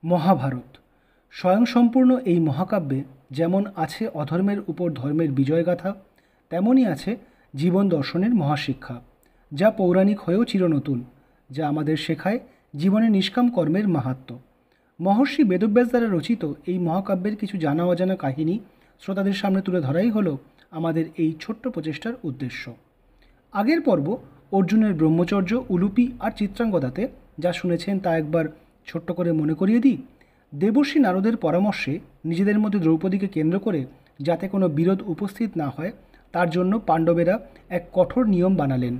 মহাভারত স্বয়ংসম্পূর্ণ এই মহাকাব্যে যেমন আছে অধর্মের উপর ধর্মের বিজয়গাথা, তেমনই আছে জীবন দর্শনের মহাশিক্ষা, যা পৌরাণিক হয়েও চিরনতুন, যা আমাদের শেখায় জীবনে নিষ্কাম কর্মের মাহাত্ম্য। মহর্ষি বেদব্যাস দ্বারা রচিত এই মহাকাব্যের কিছু জানা অজানা কাহিনী শ্রোতাদের সামনে তুলে ধরাই হলো আমাদের এই ছোট্ট প্রচেষ্টার উদ্দেশ্য। আগের পর্ব অর্জুনের ব্রহ্মচর্য, উলুপি আর চিত্রাঙ্গদাতে যা শুনেছেন তা একবার ছোট্ট করে মনে করিয়ে দিই। দেবর্ষি নারদের পরামর্শে নিজেদের মধ্যে দ্রৌপদীকে কেন্দ্র করে যাতে কোনো বিরোধ উপস্থিত না হয় তার জন্য পাণ্ডবেরা এক কঠোর নিয়ম বানালেন।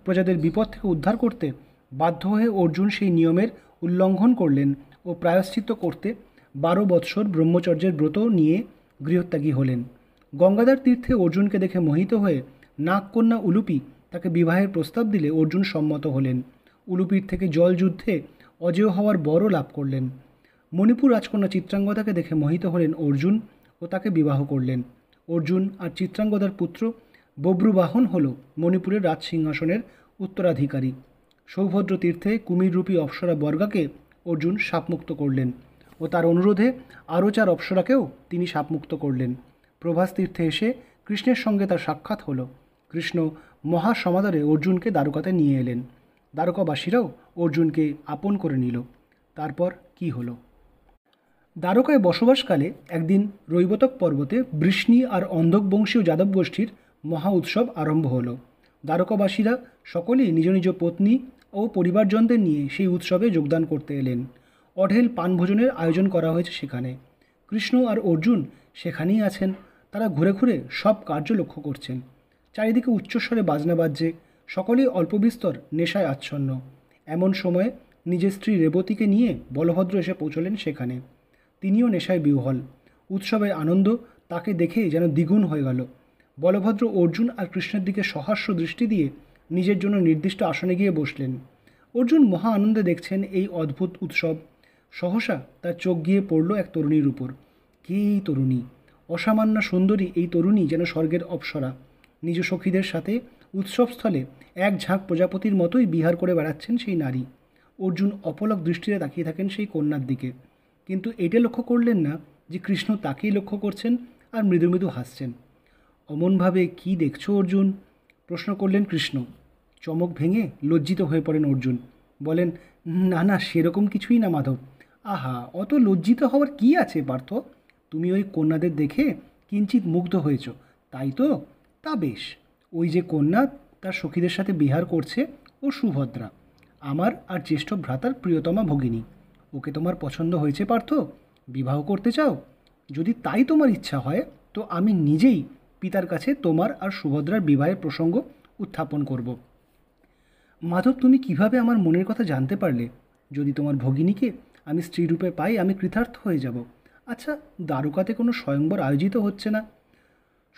প্রজাদের বিপদ থেকে উদ্ধার করতে বাধ্য হয়ে অর্জুন সেই নিয়মের উল্লঙ্ঘন করলেন ও প্রায়শ্চিত্ত করতে 12 বৎসর ব্রহ্মচর্যের ব্রত নিয়ে গৃহত্যাগী হলেন। গঙ্গাধার তীর্থে অর্জুনকে দেখে মোহিত হয়ে নাগকন্যা উলুপি তাকে বিবাহের প্রস্তাব দিলে অর্জুন সম্মত হলেন। উলুপির থেকে জল যুদ্ধে অজেয় হওয়ার বরও লাভ করলেন। মণিপুর রাজকন্যা চিত্রাঙ্গদাকে দেখে মোহিত হলেন অর্জুন ও তাকে বিবাহ করলেন। অর্জুন আর চিত্রাঙ্গদার পুত্র বব্রুবাহন হল মণিপুরের রাজসিংহাসনের উত্তরাধিকারী। সৌভদ্র তীর্থে কুমিররূপী অপ্সরা বর্গাকে অর্জুন শাপমুক্ত করলেন ও তার অনুরোধে আরও 4 অপ্সরাকেও তিনি শাপমুক্ত করলেন। প্রভাস তীর্থে এসে কৃষ্ণের সঙ্গে তার সাক্ষাৎ হলো। কৃষ্ণ মহাসমাদরে অর্জুনকে দ্বারকাতে নিয়ে এলেন। দ্বারকাবাসীরাও অর্জুনকে আপন করে নিল। তারপর কি হলো? দ্বারকায় বসবাসকালে একদিন রৈবতক পর্বতে বৃষ্ণি আর অন্ধক বংশীয় যাদব গোষ্ঠীর মহা উৎসব আরম্ভ হলো। দ্বারকাবাসীরা সকলেই নিজ নিজ পত্নী ও পরিবারজনদের নিয়ে সেই উৎসবে যোগদান করতে এলেন। অঢেল পানভোজনের আয়োজন করা হয়েছে সেখানে। কৃষ্ণ আর অর্জুন সেখানেই আছেন। তারা ঘুরে ঘুরে সব কার্য লক্ষ্য করছেন। চারিদিকে উচ্চস্বরে বাজনা বাজছে, সকলেই অল্প বিস্তর নেশায় আচ্ছন্ন। এমন সময় নিজের স্ত্রী রেবতীকে নিয়ে বলভদ্র এসে পৌঁছলেন সেখানে। তিনিও নেশায় বিহ্বল। উৎসবের আনন্দ তাকে দেখে যেন দ্বিগুণ হয়ে গেল। বলভদ্র অর্জুন আর কৃষ্ণের দিকে সহাস্য দৃষ্টি দিয়ে নিজের জন্য নির্দিষ্ট আসনে গিয়ে বসলেন। অর্জুন মহা আনন্দে দেখছেন এই অদ্ভুত উৎসব। সহসা তার চোখ গিয়ে পড়ল এক তরুণীর উপর। কে এই তরুণী? অসামান্য সুন্দরী এই তরুণী যেন স্বর্গের অপ্সরা। নিজ সখীদের সাথে উৎসবস্থলে এক ঝাঁক প্রজাপতির মতোই বিহার করে বেড়াচ্ছেন সেই নারী। অর্জুন অপলক দৃষ্টিতে তাকিয়ে থাকেন সেই কন্যার দিকে, কিন্তু এটা লক্ষ্য করলেন না যে কৃষ্ণ তাকেই লক্ষ্য করছেন আর মৃদু মৃদু হাসছেন। অমনভাবে কি দেখছো অর্জুন? প্রশ্ন করলেন কৃষ্ণ। চমক ভেঙে লজ্জিত হয়ে পড়েন অর্জুন। বলেন, না না, সেরকম কিছুই না মাধব। আহা, অত লজ্জিত হওয়ার কি আছে পার্থ? তুমি ওই কন্যাদের দেখে কিঞ্চিত মুগ্ধ হয়েছ, তাই তো? তা বেশ। ওই যে কন্যা তার সখীদের সাথে বিহার করছে ও সুভদ্রা, আমার আর জ্যেষ্ঠ ভ্রাতার প্রিয়তমা ভগিনী। ওকে তোমার পছন্দ হয়েছে পার্থ? বিবাহ করতে চাও? যদি তাই তোমার ইচ্ছা হয় তো আমি নিজেই পিতার কাছে তোমার আর সুভদ্রার বিবাহের প্রসঙ্গ উত্থাপন করব। মাধব, তুমি কিভাবে আমার মনের কথা জানতে পারলে? যদি তোমার ভগিনীকে আমি স্ত্রীরূপে পাই আমি কৃতার্থ হয়ে যাব। আচ্ছা, দ্বারকাতে কোনো স্বয়ংবর আয়োজিত হচ্ছে না?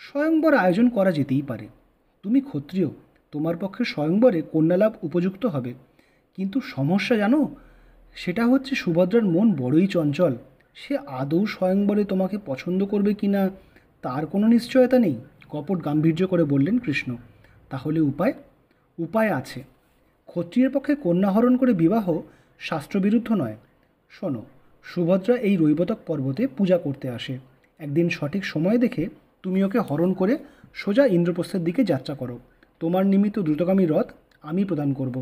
স্বয়ংবর আয়োজন করা যেতেই পারে। তুমি ক্ষত্রিয়, তোমার পক্ষে স্বয়ংবরে কন্যালাভ উপযুক্ত হবে। কিন্তু সমস্যা জানো, সেটা হচ্ছে সুভদ্রার মন বড়ই চঞ্চল। সে আদৌ স্বয়ংবরে তোমাকে পছন্দ করবে কি না তার কোনো নিশ্চয়তা নেই। কপট গাম্ভীর্য করে বললেন কৃষ্ণ। তাহলে উপায়? উপায় আছে। ক্ষত্রিয়ের পক্ষে কন্যাহরণ করে বিবাহ শাস্ত্রবিরুদ্ধ নয়। শোনো, সুভদ্রা এই রৈবতক পর্বতে পূজা করতে আসে। একদিন সঠিক সময় দেখে তুমি ওকে হরণ করে সোজা ইন্দ্রপ্রস্থের দিকে যাত্রা করো। তোমার নিমিত্ত দ্রুতগামী রথ আমি প্রদান করব।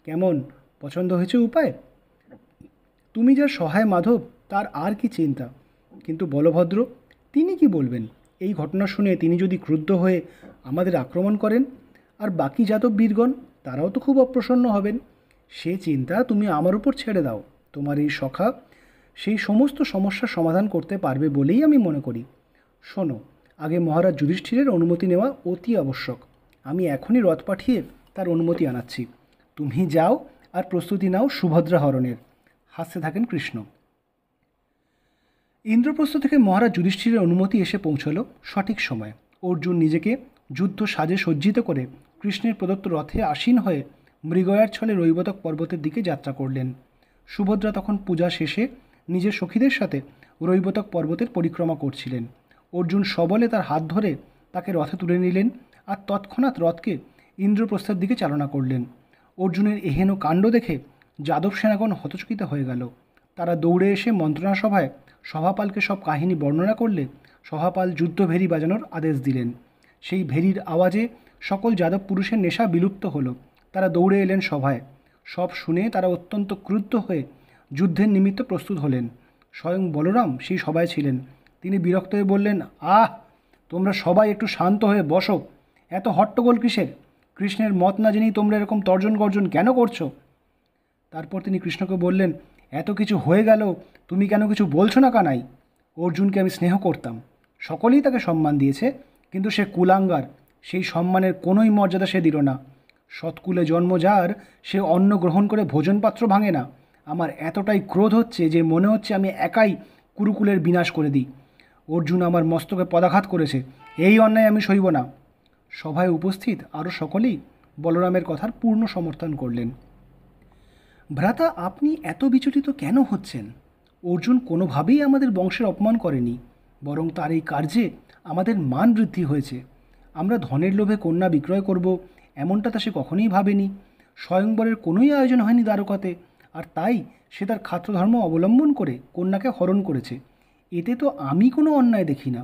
কেমন, পছন্দ হয়েছে উপায়? তুমি যার সহায় মাধব, তার আর কি চিন্তা। কিন্তু বলভদ্র, তিনি কি বলবেন? এই ঘটনা শুনে তিনি যদি ক্রুদ্ধ হয়ে আমাদের আক্রমণ করেন, আর বাকি যাদব বীরগণ তারাও তো খুব অপ্রসন্ন হবেন। সে চিন্তা তুমি আমার উপর ছেড়ে দাও। তোমার এই সখা সেই সমস্ত সমস্যার সমাধান করতে পারবে বলেই আমি মনে করি। শোনো, আগে মহারাজ যুধিষ্ঠিরের অনুমতি নেওয়া অতি আবশ্যক। আমি এখনই রথ পাঠিয়ে তার অনুমতি আনাচ্ছি। তুমি যাও আর প্রস্তুতি নাও সুভদ্রা হরণের। হাসতে থাকেন কৃষ্ণ। ইন্দ্রপ্রস্থ থেকে মহারাজ যুধিষ্ঠিরের অনুমতি এসে পৌঁছল সঠিক সময়ে। অর্জুন নিজেকে যুদ্ধ সাজে সজ্জিত করে কৃষ্ণের প্রদত্ত রথে আসীন হয়ে মৃগয়ার ছলে রৈবতক পর্বতের দিকে যাত্রা করলেন। সুভদ্রা তখন পূজা শেষে নিজের সখীদের সাথে রৈবতক পর্বতের পরিক্রমা করছিলেন। অর্জুন সবলে তার হাত ধরে তাকে রথে তুলে নিলেন আর তৎক্ষণাৎ রথকে ইন্দ্রপ্রস্থের দিকে চালনা করলেন। অর্জুনের এহেন কাণ্ড দেখে যাদব সেনাগণ হতচকিত হয়ে গেল। তারা দৌড়ে এসে মন্ত্রণা সভায় সভাপালকে সব কাহিনী বর্ণনা করলে সভাপাল যুদ্ধ ভেরি বাজানোর আদেশ দিলেন। সেই ভেরির আওয়াজে সকল যাদব পুরুষের নেশা বিলুপ্ত হলো। তারা দৌড়ে এলেন সভায়। সব শুনে তারা অত্যন্ত ক্রুদ্ধ হয়ে যুদ্ধের নিমিত্ত প্রস্তুত হলেন। স্বয়ং বলরাম সেই সভায় ছিলেন। তিনি বিরক্ত হয়ে বললেন, আহ, তোমরা সবাই একটু শান্ত হয়ে বসো। এত হট্টগোল কিসের? কৃষ্ণের মত না জেনেই তোমরা এরকম তর্জন গর্জন কেন করছো? তারপর তিনি কৃষ্ণকে বললেন, এত কিছু হয়ে গেল, তুমি কেন কিছু বলছো না কানাই? অর্জুনকে আমি স্নেহ করতাম, সকলেই তাকে সম্মান দিয়েছে, কিন্তু সে কুলাঙ্গার, সেই সম্মানের কোনোই মর্যাদা সে দিল না। সৎকুলে জন্ম যার, সে অন্ন গ্রহণ করে ভোজনপাত্র ভাঙে না। আমার এতটাই ক্রোধ হচ্ছে যে মনে হচ্ছে আমি একাই কুরুকুলের বিনাশ করে দিই। অর্জুন আমার মস্তকে পদাঘাত করেছে, এই অন্যায় আমি সইব না। সভায় উপস্থিত আরও সকলেই বলরামের কথার পূর্ণ সমর্থন করলেন। ভ্রাতা, আপনি এত বিচলিত কেন হচ্ছেন? অর্জুন কোনোভাবেই আমাদের বংশের অপমান করেনি, বরং তার এই কার্যে আমাদের মান বৃদ্ধি হয়েছে। আমরা ধনের লোভে কন্যা বিক্রয় করব এমনটা তা সে কখনোই ভাবেনি। স্বয়ংবরের কোনোই আয়োজন হয়নি দ্বারকাতে, আর তাই সে তার ক্ষাত্রধর্ম অবলম্বন করে কন্যাকে হরণ করেছে। এতে তো আমি কোনো অন্যায় দেখি না।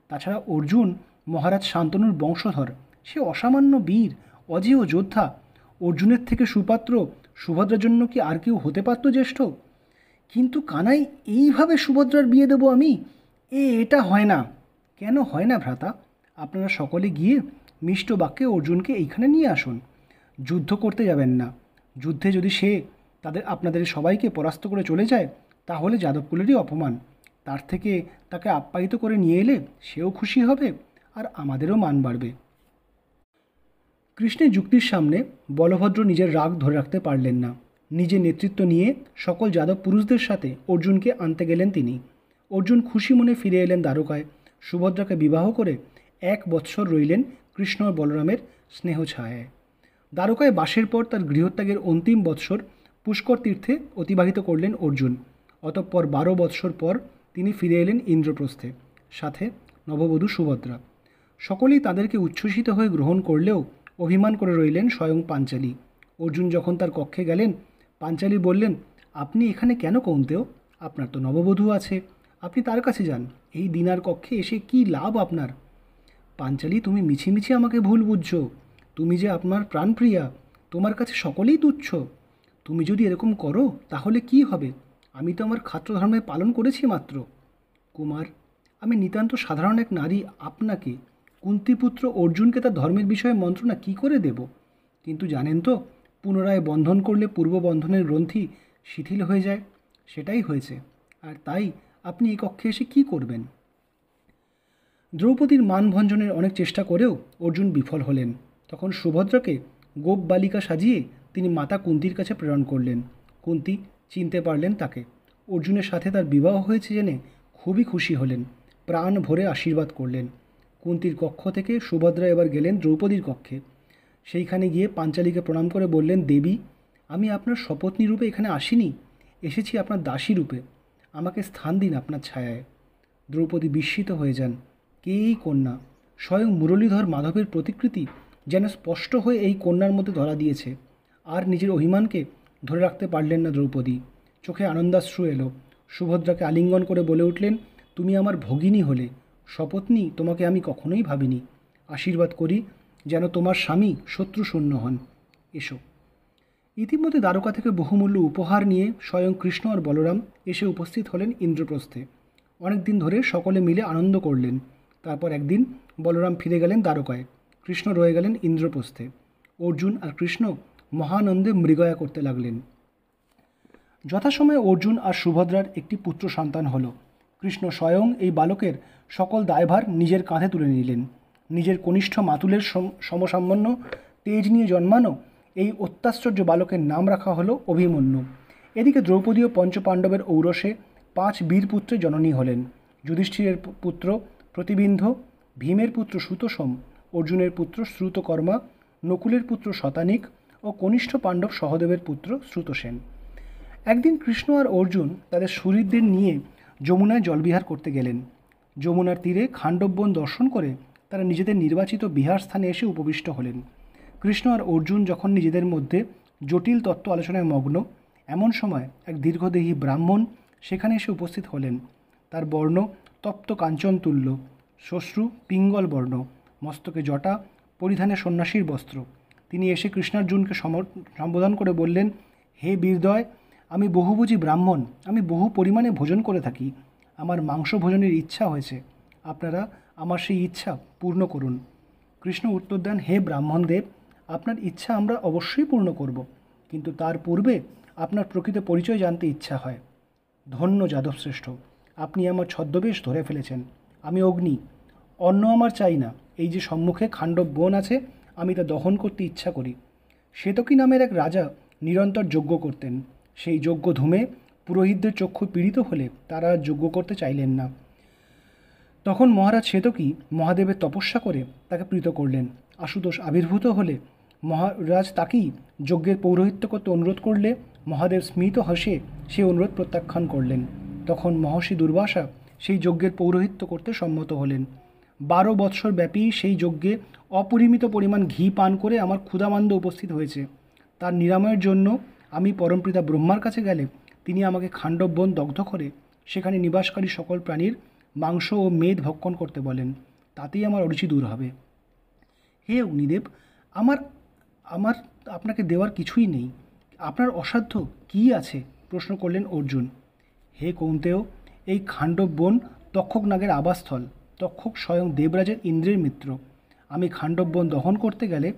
তাছাড়া অর্জুন মহারাজ শান্তনুর বংশধর, সে অসামান্য বীর, অজেয় যোদ্ধা। অর্জুনের থেকে সুপাত্র সুভদ্রার জন্য কি আর কেউ হতে পারত জ্যেষ্ঠ? কিন্তু কানাই, এইভাবে সুভদ্রার বিয়ে দেব আমি? এটা হয় না। কেন হয় না ভ্রাতা? আপনারা সকলে গিয়ে মিষ্ট বাক্যে অর্জুনকে এইখানে নিয়ে আসুন। যুদ্ধ করতে যাবেন না। যুদ্ধে যদি সে আপনাদের সবাইকে পরাস্ত করে চলে যায়, তাহলে যাদবকুলেরই অপমান। তার থেকে তাকে আপ্যায়িত করে নিয়ে এলে সেও খুশি হবে, আর আমাদেরও মান বাড়বে। কৃষ্ণের যুক্তির সামনে বলভদ্র নিজের রাগ ধরে রাখতে পারলেন না। নিজে নেতৃত্ব নিয়ে সকল যাদব পুরুষদের সাথে অর্জুনকে আনতে গেলেন তিনি। অর্জুন খুশি মনে ফিরে এলেন দ্বারকায়। সুভদ্রাকে বিবাহ করে 1 বৎসর রইলেন কৃষ্ণ ও বলরামের স্নেহ ছায়ায়। দ্বারকায় বাসের পর তার গৃহত্যাগের অন্তিম বৎসর পুষ্কর তীর্থে অতিবাহিত করলেন অর্জুন। অতঃপর 12 বৎসর পর তিনি ফিরে এলেন ইন্দ্রপ্রস্থে, সাথে নববধূ সুভদ্রা। সকলেই তাদেরকে উচ্ছ্বসিত হয়ে গ্রহণ করলেও অভিমান করে রইলেন স্বয়ং পাঞ্চালী। অর্জুন যখন তার কক্ষে গেলেন, পাঞ্চালী বললেন, আপনি এখানে কেন কৌন্তেয়? আপনার তো নববধূ আছে, আপনি তার কাছে যান। এই দিনার কক্ষে এসে কি লাভ আপনার? পাঞ্চালী, তুমি মিছিমিছি আমাকে ভুল বুঝছো। তুমি যে আপনার প্রাণপ্রিয়া, তোমার কাছে সকলেই তুচ্ছ। তুমি যদি এরকম করো তাহলে কি হবে? আমি তো আমার ক্ষাত্রধর্মে পালন করেছি মাত্র। কুমার, আমি নিতান্ত সাধারণ এক নারী আপনাকে, কুন্তিপুত্র অর্জুনকে তার ধর্মের বিষয়ে মন্ত্রণা কি করে দেব? কিন্তু জানেন তো, পুনরায় বন্ধন করলে পূর্ব বন্ধনের গ্রন্থি শিথিল হয়ে যায়। সেটাই হয়েছে। আর তাই আপনি এই কক্ষে এসে কি করবেন? দ্রৌপদীর মানভঞ্জনের অনেক চেষ্টা করেও অর্জুন বিফল হলেন। তখন সুভদ্রাকে গোপ বালিকা সাজিয়ে তিনি মাতা কুন্তির কাছে প্রেরণ করলেন। কুন্তি চিনতে পারলেন তাকে। অর্জুনের সাথে তার বিবাহ হয়েছে জেনে খুবই খুশি হলেন, প্রাণ ভরে আশীর্বাদ করলেন। কুন্তির কক্ষ থেকে সুভদ্রা এবার গেলেন দ্রৌপদীর কক্ষে। সেইখানে গিয়ে পাঞ্চালীকে প্রণাম করে বললেন, দেবী, আমি আপনার শপথনী রূপে এখানে আসিনি, এসেছি আপনার দাসী রূপে। আমাকে স্থান দিন আপনার ছায়ায়। দ্রৌপদী বিস্মিত হয়ে যান। কে এই কন্যা? স্বয়ং মুরলীধর মাধবের প্রতিকৃতি যেন স্পষ্ট হয়ে এই কন্যার মধ্যে ধরা দিয়েছে। আর নিজের অভিমানকে ধরে রাখতে পারলেন না দ্রৌপদী। চোখে আনন্দাশ্রু এলো। সুভদ্রাকে আলিঙ্গন করে বলে উঠলেন, তুমি আমার ভগিনী হলে, শপথনী তোমাকে আমি কখনোই ভাবিনি। আশীর্বাদ করি যেন তোমার স্বামী শত্রুশূন্য হন। এসো। ইতিমধ্যে দ্বারকা থেকে বহুমূল্য উপহার নিয়ে স্বয়ং কৃষ্ণ আর বলরাম এসে উপস্থিত হলেন ইন্দ্রপ্রস্থে। অনেক দিন ধরে সকলে মিলে আনন্দ করলেন। তারপর একদিন বলরাম ফিরে গেলেন দ্বারকায়, কৃষ্ণ রয়ে গেলেন ইন্দ্রপ্রস্থে। অর্জুন আর কৃষ্ণ মহানন্দে মৃগয়া করতে লাগলেন। যথাসময়ে অর্জুন আর সুভদ্রার একটি পুত্র সন্তান হল। কৃষ্ণ স্বয়ং এই বালকের সকল দায়ভার নিজের কাঁধে তুলে নিলেন। নিজের কনিষ্ঠ মাতুলের সমসামান্য তেজ নিয়ে জন্মানো এই অত্যাশ্চর্য বালকের নাম রাখা হলো অভিমন্যু। এদিকে দ্রৌপদী ও পঞ্চপাণ্ডবের ঔরসে 5 বীরপুত্রের জননী হলেন। যুধিষ্ঠিরের পুত্র প্রতিবিন্ধ, ভীমের পুত্র সুতোষম, অর্জুনের পুত্র শ্রুতকর্মা, নকুলের পুত্র শতানিক ও কনিষ্ঠ পাণ্ডব সহদেবের পুত্র শ্রুতসেন। একদিন কৃষ্ণ আর অর্জুন তাদের সুহৃদদের নিয়ে যমুনায় জলবিহার করতে গেলেন। যমুনার তীরে খাণ্ডববন দর্শন করে তারা নিজেদের নির্বাচিত বিহার স্থানে এসে উপবিষ্ট হলেন। কৃষ্ণ আর অর্জুন যখন নিজেদের মধ্যে জটিল তত্ত্ব আলোচনায় মগ্ন, এমন সময় এক দীর্ঘদেহী ব্রাহ্মণ সেখানে এসে উপস্থিত হলেন। তার বর্ণ তপ্ত কাঞ্চন তুল্য, শ্বশ্রু পিঙ্গল বর্ণ, মস্তকে জটা, পরিধানে সন্ন্যাসীর বস্ত্র। তিনি এসে কৃষ্ণার্জুনকে সম্বোধন করে বললেন, হে বীরদয়, আমি বহুভোজী ব্রাহ্মণ, আমি বহু পরিমাণে ভোজন করে থাকি। আমার মাংস ভোজনের ইচ্ছা হয়েছে, আপনারা আমার সেই ইচ্ছা পূর্ণ করুন। কৃষ্ণ উত্তর দেন, হে ব্রাহ্মণদেব, আপনার ইচ্ছা আমরা অবশ্যই পূর্ণ করব, কিন্তু তার পূর্বে আপনার প্রকৃত পরিচয় জানতে ইচ্ছা হয়। ধন্য যাদবশ্রেষ্ঠ, আপনি আমার ছদ্মবেশ ধরে ফেলেছেন। আমি অগ্নি, অন্ন আমার চাই না। এই যে সম্মুখে খাণ্ডব বন আছে, আমি তা দহন করতে ইচ্ছা করি। শ্বেতকী নামের এক রাজা নিরন্তর যজ্ঞ করতেন। সেই যজ্ঞ ধুমে পুরোহিতদের চক্ষু পীড়িত হলে তারা আর যজ্ঞ করতে চাইলেন না। তখন মহারাজ শ্বেতকী মহাদেবের তপস্যা করে তাকে প্রীত করলেন। আশুতোষ আবির্ভূত হলে মহারাজ তাকেই যজ্ঞের পৌরোহিত্য করতে অনুরোধ করলে মহাদেব স্মিত হাসে সে অনুরোধ প্রত্যাখ্যান করলেন। তখন মহর্ষি দুর্বাসা সেই যজ্ঞের পৌরোহিত্য করতে সম্মত হলেন। 12 বৎসর ব্যাপী সেই যজ্ঞে অপরিমিত পরিমাণ ঘি পান করে আমার ক্ষুধামান্দ উপস্থিত হয়েছে। তার নিরাময়ের জন্য আমি পরমপিতা ব্রহ্মার কাছে গেলে তিনি আমাকে খাণ্ডব বন দগ্ধ করে সেখানে নিবাসকারী সকল প্রাণীর মাংস ও মেদ ভক্ষণ করতে বলেন। তাতেই আমার অরুচি দূর হবে। হে অগ্নিদেব, আমার আমার আপনাকে দেওয়ার কিছুই নেই। আপনার অসাধ্য কী আছে? প্রশ্ন করলেন অর্জুন। হে কৌন্তেয়, এই খাণ্ডব বন তক্ষক নাগের আবাসস্থল। তক্ষক স্বয়ং দেবরাজের ইন্দ্রের মিত্র। আমি খাণ্ডব বন দহন করতে গেলে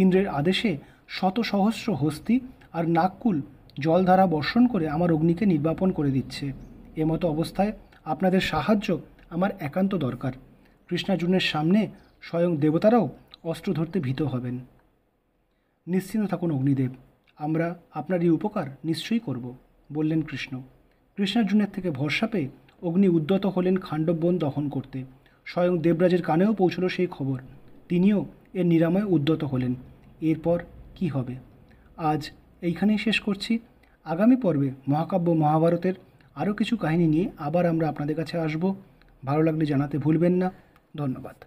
ইন্দ্রের আদেশে শত সহস্র হস্তি আর নাগকুল জলধারা বর্ষণ করে আমার অগ্নিকে নির্বাপন করে দিচ্ছে। এমতো অবস্থায় আপনাদের সাহায্য আমার একান্ত দরকার। কৃষ্ণার্জুনের সামনে স্বয়ং দেবতারাও অস্ত্র ধরতে ভীত হবেন। নিশ্চিন্ত থাকুন অগ্নিদেব, আমরা আপনার এই উপকার নিশ্চয়ই করব, বললেন কৃষ্ণ। কৃষ্ণার্জুনের থেকে ভরসা পেয়ে অগ্নি উদ্যত হলেন খাণ্ডব বন দহন করতে। স্বয়ং দেবরাজের কানেও পৌঁছল সেই খবর। তিনিও এর নিরাময়ে উদ্যত হলেন। এরপর কি হবে আজ এইখানেই শেষ করছি। আগামী পর্বে মহাকাব্য মহাভারতের আরও কিছু কাহিনী নিয়ে আবার আমরা আপনাদের কাছে আসব। ভালো লাগলে জানাতে ভুলবেন না। ধন্যবাদ।